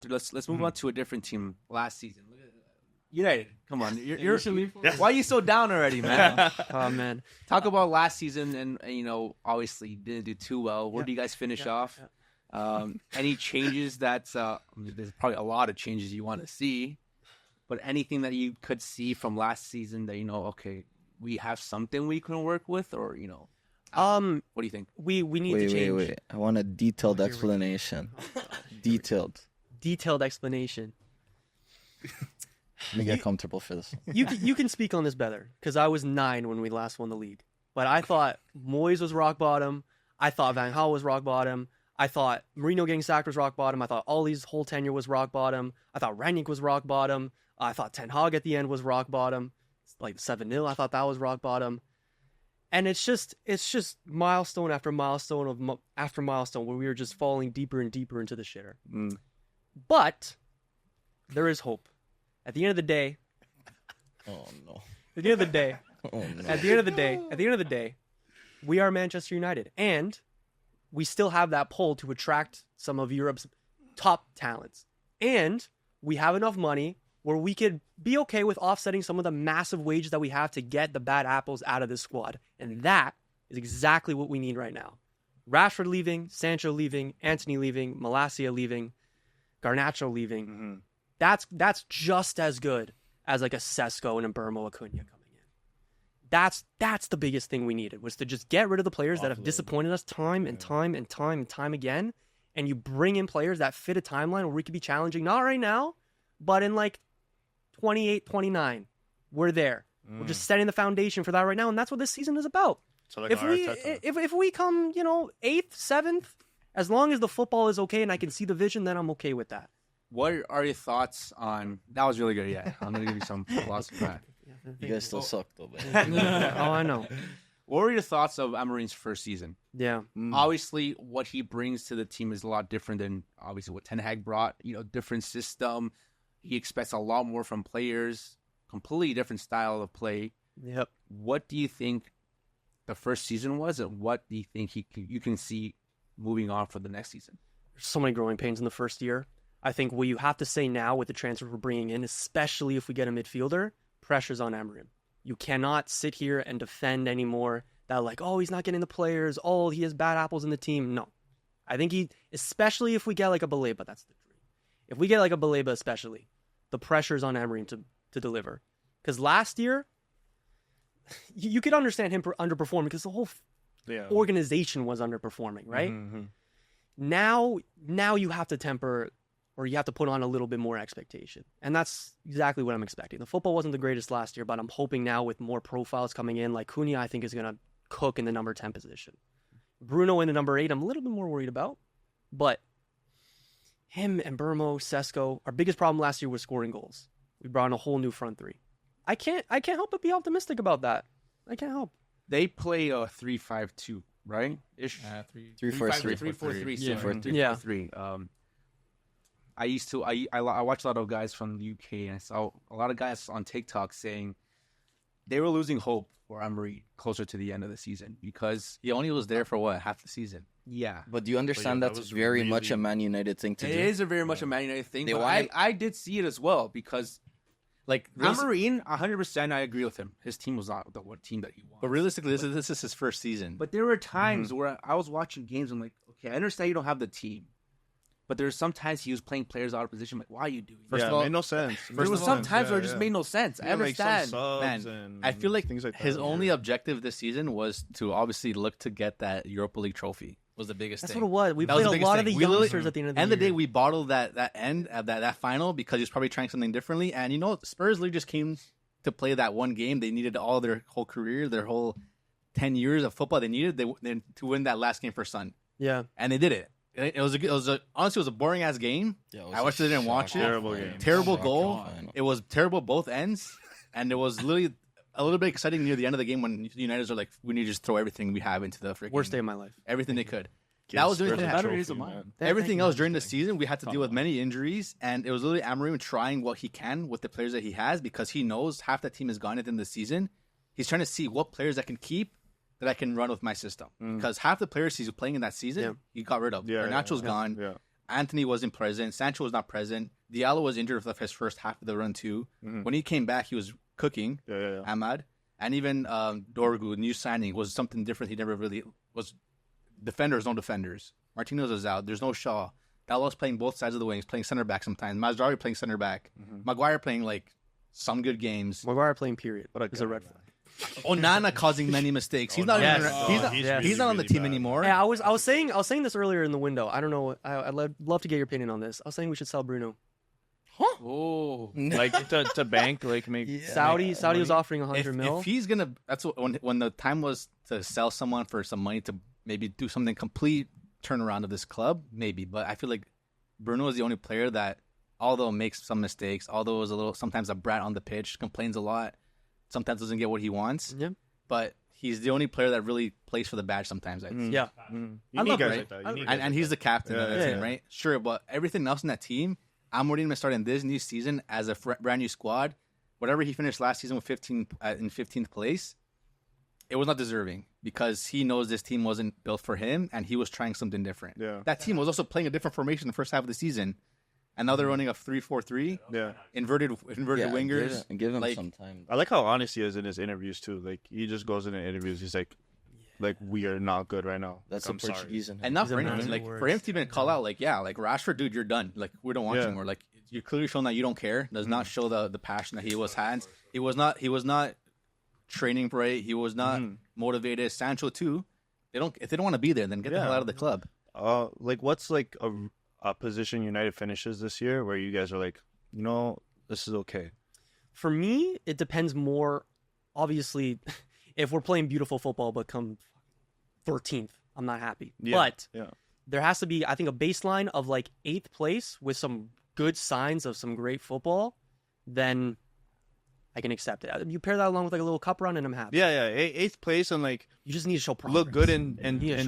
let's move on to a different team last season. United, come on. Why are you so down already, man? Oh, man. Talk about last season and, obviously didn't do too well. Where do you guys finish off? Any changes there's probably a lot of changes you want to see, but anything that you could see from last season that, okay, we have something we can work with or, what do you think? We need to change. Wait. I want a detailed explanation. Detailed explanation. Let me get comfortable for this. You can speak on this better because I was 9 when we last won the league. But I thought Moyes was rock bottom. I thought Van Gaal was rock bottom. I thought Mourinho getting sacked was rock bottom. I thought Ollie's whole tenure was rock bottom. I thought Rangnick was rock bottom. I thought Ten Hag at the end was rock bottom. Like 7-0, I thought that was rock bottom. And it's just milestone after milestone after milestone where we were just falling deeper and deeper into the shitter. But there is hope. At the end of the day, Oh no. At the end of the day, Oh no. at the end of the day, we are Manchester United, and we still have that pull to attract some of Europe's top talents, and we have enough money where we could be okay with offsetting some of the massive wages that we have to get the bad apples out of this squad, and that is exactly what we need right now. Rashford leaving, Sancho leaving, Antony leaving, Malacia leaving, Garnacho leaving. Mm-hmm. That's just as good as like a Sesko and a Burmo Acuna coming in. That's the biggest thing we needed, was to just get rid of the players that have disappointed us time and time and time and time again, and you bring in players that fit a timeline where we could be challenging, not right now, but in like 28, 29. We're there. We're just setting the foundation for that right now, and that's what this season is about. So like If we come, 8th, 7th, as long as the football is okay and I can see the vision, then I'm okay with that. What are your thoughts on... That was really good, yeah. I'm going to give you some philosophy back. You guys still suck though, man. Oh, I know. What were your thoughts of Amorim's first season? Yeah. Obviously, what he brings to the team is a lot different than obviously what Ten Hag brought. Different system. He expects a lot more from players. Completely different style of play. Yep. What do you think the first season was, and what do you think you can see moving on for the next season? There's so many growing pains in the first year. I think what you have to say now with the transfer we're bringing in, especially if we get a midfielder, pressure's on Amorim. You cannot sit here and defend anymore that he's not getting the players. Oh, he has bad apples in the team. No. I think especially if we get like a Baleba, that's the dream. If we get like a Baleba especially, the pressure's on Amorim to deliver. Because last year, you could understand him underperforming because the whole organization was underperforming, right? Mm-hmm. Now you have to temper, or you have to put on a little bit more expectation. And that's exactly what I'm expecting. The football wasn't the greatest last year, but I'm hoping now with more profiles coming in, like Cunha, I think is going to cook in the number 10 position. Bruno in the number 8, I'm a little bit more worried about. But him and Burmo, Sesko, our biggest problem last year was scoring goals. We brought in a whole new front three. I can't help but be optimistic about that. I can't help. They play a 3-5-2, right? Ish. 3-4-3. 3-4-3. Yeah. 3-4-3. I watch a lot of guys from the UK, and I saw a lot of guys on TikTok saying they were losing hope for Emery closer to the end of the season because he only was there for half the season. Yeah. But do you understand that that's was very really- much a Man United thing to do? It is a very much a Man United thing, They but want- I did see it as well because Amorim, 100% I agree with him. His team was not the team that he wants. But realistically, this is his first season. But there were times where I was watching games, I'm like, okay, I understand you don't have the team. But there's sometimes he was playing players out of position. I'm like, why are you doing that? First of of all, all, made no sense. There was some times where it just made no sense. I understand. Man, I feel like things like his that. only objective this season was to obviously look to get that Europa League trophy. Was the biggest That's thing. what it was. We That was played the a biggest lot of thing. the We literally- youngsters at the end of the End year. of the day, we bottled that end of that final because he was probably trying something differently. And Spurs literally just came to play that one game. They needed all their whole career, their whole 10 years of football. They needed to win that last game for Sun, Yeah. and they did it. Honestly, it was a boring ass game. Yeah, it was I wish they didn't watch it. Terrible game. Terrible Oh, goal. God. It was terrible both ends, and it was literally a little bit exciting near the end of the game when the United are like, we need to just throw everything we have into the freaking Worst day of my life. everything they could. That was the only thing that Trophy, happened. man. Everything else during the season, we had to deal with many injuries, and it was literally Amorim trying what he can with the players that he has because he knows half that team is gone at the end of the season. He's trying to see what players I can keep that I can run with my system because half the players he's playing in that season, he got rid of. Yeah, Garnacho's gone. Yeah. Anthony wasn't present. Sancho was not present. Diallo was injured for his first half of the run too. When he came back, he was cooking. Ahmad. And even Dorgu, new signing, was something different. He never really was. Defenders, no defenders. Martinez was out. There's no Shaw. Dallas playing both sides of the wings, playing center back sometimes. Mazraoui playing center back. Maguire playing like some good games. Maguire playing period. It's a red flag. Onana causing many mistakes. He's not even. He's not on the team anymore. Yeah, I was saying this earlier in the window. I don't know. I'd love to get your opinion on this. I was saying we should sell Bruno. Oh, like to bank, like make Saudi was offering 100 mil. If he's gonna, that's what, when the time was to sell someone for some money to maybe do something complete turnaround of this club, maybe. But I feel like Bruno is the only player that, although makes some mistakes, although is a little sometimes a brat on the pitch, complains a lot, sometimes doesn't get what he wants. Yeah. But he's the only player that really plays for the badge sometimes. I think. Yeah. I love it. And he's the captain of the team, right? Sure, but everything else in that team, Amorim is starting this new season as a brand new squad. Whatever he finished last season with in 15th place, it was not deserving because he knows this team wasn't built for him and he was trying something different. Yeah. That team was also playing a different formation the first half of the season. And now they're running a 3-4-3. Yeah. Inverted wingers. Give him like, some time. I like how honest he is in his interviews too. Like he just goes in interviews. He's like we are not good right now. That's like, a Portuguese in him. And not for anything. Like for him to even call out, like Rashford, dude, you're done. Like we don't want you anymore. Like you're clearly showing that you don't care. Does not show the passion that he had. He was not training right. He was not motivated. Sancho too. If they don't want to be there, then get the hell out of the club. Like what's like a position United finishes this year where you guys are like, this is okay? For me, it depends more. Obviously, if we're playing beautiful football but come 13th, I'm not happy. But there has to be, I think, a baseline of like 8th place with some good signs of some great football. Then I can accept it. You pair that along with like a little cup run, and I'm happy. Yeah. 8th place and like you just need to show progress. Look good in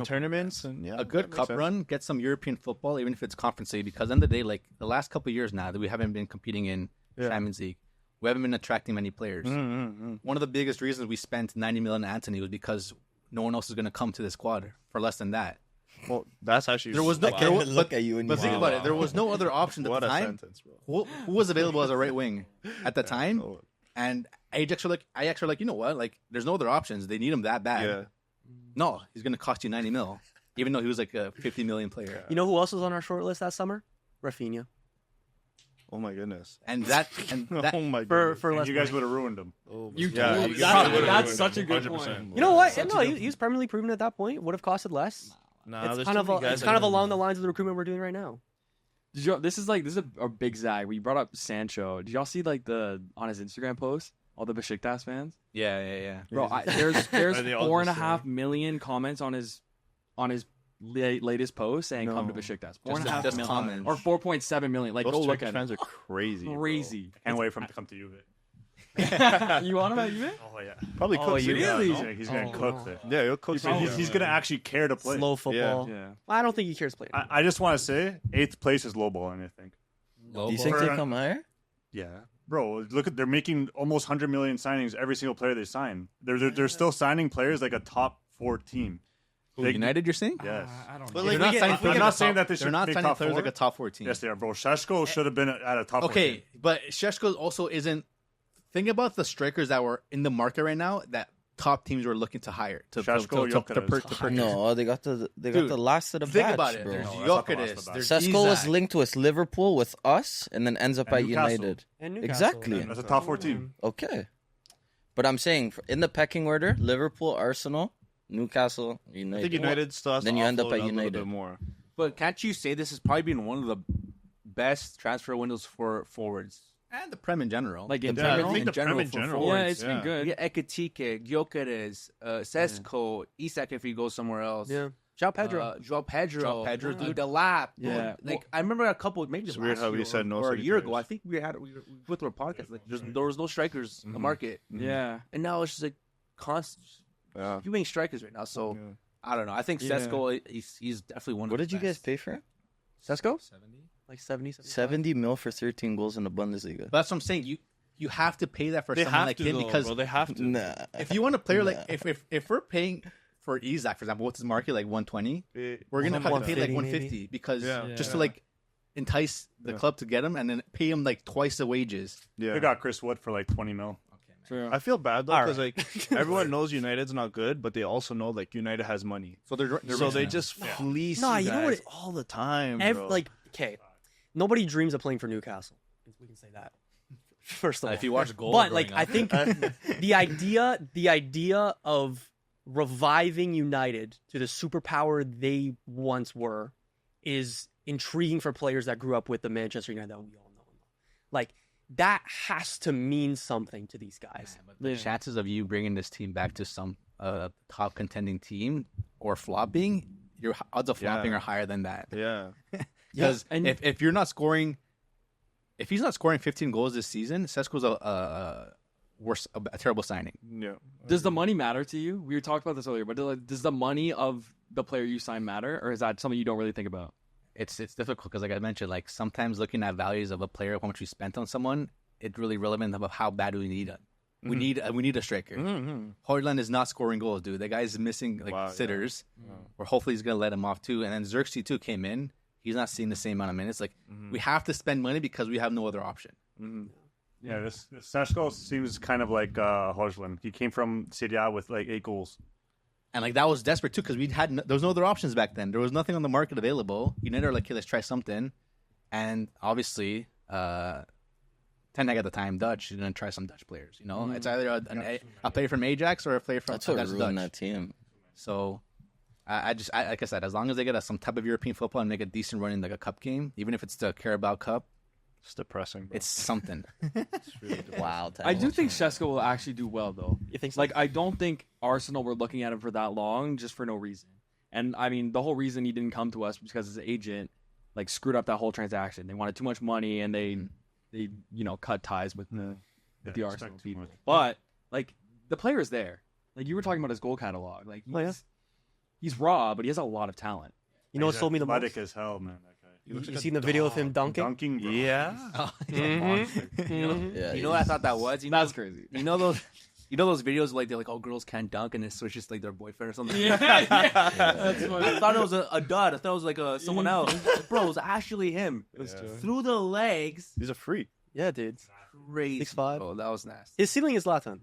tournaments and a good cup run, get some European football, even if it's Conference League. Because at the end of the day, like the last couple of years now that we haven't been competing in Champions League, we haven't been attracting many players. One of the biggest reasons we spent 90 million on Anthony was because no one else is going to come to the squad for less than that. Well, that's actually there was no. Look at you and but think about it. There was no other option at the time. Sentence, bro. Who was available as a right wing at the time? And Ajax are like, you know what? Like, there's no other options. They need him that bad. Yeah. No, he's going to cost you 90 mil, even though he was like a 50 million player. You know who else was on our short list that summer? Rafinha. Oh my goodness. And that oh my goodness. For less You guys money. would have ruined him. That's such a good point. You know what? No, he was Premier League proven at that point. Would have costed less. Nah, It's kind of along the lines of the recruitment we're doing right now. This is a big zag. We brought up Sancho. Did y'all see like on his Instagram post? All the Besiktas fans. Yeah. Bro, there's Are they all 4.5 million comments on his latest post saying come to Besiktas. 4.5 just million comments. or 4.7 million. Like Those go look Turkish at fans it. are crazy. Crazy. Can't wait for him to come to Juve. You want him at Juve? Oh yeah. Probably Oh, cooks you it. really? He's gonna cook there. Yeah, he'll cook it. He's gonna actually care to play. Slow football. Yeah. I don't think he cares to play. I just want to say 8th place is lowballing. I think. Do you think they come higher? Yeah, bro. Look at they're making almost 100 million signings every single player they sign. They're still signing players like a top 4 team. United, you're saying? Yes. I don't But know. like, They're not signing I'm players not like a saying top- that they they're should not be signing top players 4. like a top 4 team. Yes, they are, bro. Sheshko should have been at a top 4 team. Okay, but Sheshko also isn't. Think about the strikers that were in the market right now that top teams were looking to hire to Sheshko, Gyökeres. purchase. No, they got the Dude, last of the Think batch, about it. bro. There's No, that's not the last Gyökeres. of the There's Sesko was Isak. linked with Liverpool with us, and then ends up And at Newcastle. United. And Newcastle. Exactly. That's a top 4 team. Okay, but I'm saying in the pecking order: Liverpool, Arsenal, Newcastle, United. I think United still has Then to you end up offload at a little United. bit more. But can't you say this has probably been one of the best transfer windows for forwards and the Prem in general? Like in Yeah, general. I think the Prem in for general. Yeah, forwards. it's been good. You get Ekitike, Gyökeres, Sesko, Isak if he goes somewhere else. Yeah. João Pedro. João Pedro, dude. Delap. Yeah. Like I remember a couple, maybe It's just weird last how we year said no or a city year ago. players. I think we went through a podcast. Like there was no strikers in the market, Yeah. and now it's just like constant. Yeah. You ain't strikers right now, so Yeah. I don't know. I think Yeah. Sesko, he's definitely one. What of did the you guys best. pay for him? Sesko? Like 70, 75. 70 mil for 13 goals in the Bundesliga. But that's what I'm saying. You have to pay that for They someone have like to, him though, because bro. They have to. Nah. if you want a player like if we're paying for Isak, for example, what's his market like 120? We're gonna have to pay like 150 150 because Yeah. just to like entice the club to get him and then pay him like twice the wages. Yeah. They got Chris Wood for like 20 mil. True. I feel bad though All because like everyone knows United's not good, but they also know like United has money, So they're so they just fleece Nah, you you know guys what all the time. Bro. Like, okay, nobody dreams of playing for Newcastle. We can say that. First of all, if you watch goals, but like I think the idea of reviving United to the superpower they once were is intriguing for players that grew up with the Manchester United that we all know. Like that has to mean something to these guys. the chances of you bringing this team back to some top contending team or flopping, your odds of flopping are higher than that. yeah, Because and if you're not scoring, if he's not scoring 15 goals this season, Sesko's a terrible signing. yeah. does the money matter to you? We were talking about this earlier, but does the money of the player you sign matter, or is that something you don't really think about? It's difficult because, like I mentioned, like sometimes looking at values of a player, how much we spent on someone, it's really relevant about how bad do we need it. We need a striker. Højlund is not scoring goals, dude. The guy's missing sitters. Or hopefully he's gonna let him off too. And then Xerxes too came in. He's not seeing the same amount of minutes. Like we have to spend money because we have no other option. Yeah, this Sesko seems kind of like Højlund. He came from Serie A with like 8 goals. And like that was desperate too because there was no other options back then. There was nothing on the market available. United are like, okay, let's try something. And obviously, Ten Hag at the time, Dutch, you're gonna try some Dutch players. You know, it's either a player from Ajax or a player from That's what that's ruined Dutch. that team. So I just like I said, as long as they get some type of European football and make a decent run in like a cup game, even if it's the Carabao Cup, It's depressing. Bro. it's something. Wow. I do think Shesko will actually do well, though. You think so? Like, I don't think Arsenal were looking at him for that long just for no reason. And, I mean, the whole reason he didn't come to us was because his agent, like, screwed up that whole transaction. They wanted too much money, and they cut ties with the Arsenal people. But, like, the player is there. Like, you were talking about his goal catalog. Like, he's raw, but he has a lot of talent. You know what sold me the athletic most? as hell, man. That guy. He looks You like seen the video of him dunking? dunking, bro. Yeah. Yeah, You know what I thought that was? You know, That's crazy. you know those videos like they're like, oh, girls can't dunk, and it's just like their boyfriend or something. That's funny. I thought it was a dud. I thought it was like someone else. Bro, it was actually him. It was through the legs. He's a freak. Yeah, dude. Crazy. 6'5". Oh, that was nasty. His ceiling is Zlatan.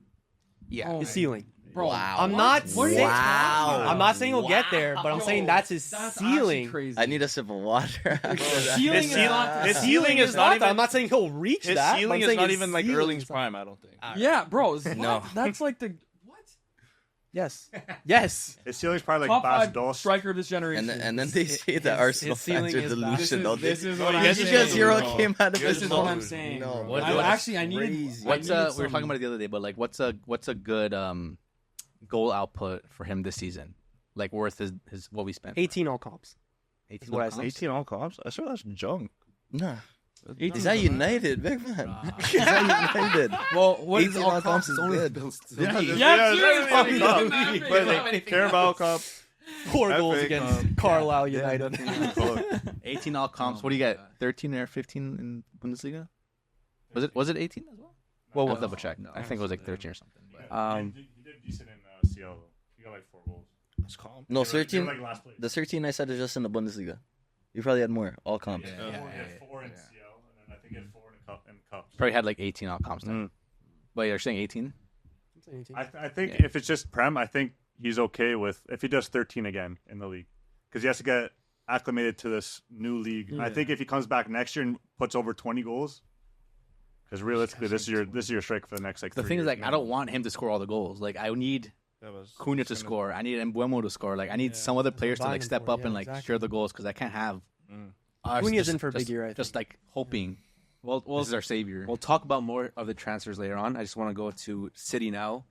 Yeah. Oh, His ceiling. Bro, Wow. I'm not What are you saying, talking about? I'm not saying he'll get there, but I'm saying that's his That's ceiling. actually crazy. I need a sip of water. after that. Ceiling His is not. His ceiling is not even. I'm not saying he'll reach His that. but ceiling I'm is saying not his even like ceiling Erling's is- prime. I don't think. Yeah, bro. No. That's like the Yes. Yes. His ceiling's probably top like Bas 5 Dost. striker of this generation. And then they say that Arsenal his ceiling fans are is that. delusional. This is Did what you I'm guys saying, just hear what bro. came out of This his is mouth? what I'm saying. No, bro. that's Actually, I needed. crazy. What's I needed we were some- talking about it the other day, but like what's a good goal output for him this season? Like worth his what we spent. 18 all comps. 18 what I comps? said. 18 all comps. I swear that's junk. Nah. 18 Is that United, big man? Is that United? Well, what is 18 all all comps? comps It's is only good. the Yeah, seriously. seriously. But like Carabao Cup. 4 goals FA against Cup. Carlisle United. 18 all comps. What do you get? 13 or 15 in Bundesliga? Was it 18 as well? Well, I'll double check. I think it was like 13 or something. But. He did decent in CL though. He got like 4 goals. That's calm. No, They were 13. like last place. The 13 I said is just in the Bundesliga. You probably had more. All comps. He had 4 in CL, and then I think he had 4 in cups. Probably had like 18 all comps then. Mm. But you're saying 18? I think if it's just Prem, I think he's okay with if he does 13 again in the league because he has to get acclimated to this new league. I think if he comes back next year and puts over 20 goals, because realistically, this is your striker for the next like. The 3 thing is, years, like, I don't want him to score all the goals. Like, I need Cunha to score. I need Mbuemo to score. Like, I need some other players to like Combine step for it, up and like exactly. share the goals because I can't have. us Cunha's just- in for a big just- year, I Just like hoping Well, this is our savior. we'll talk about more of the transfers later on. I just want to go to City now.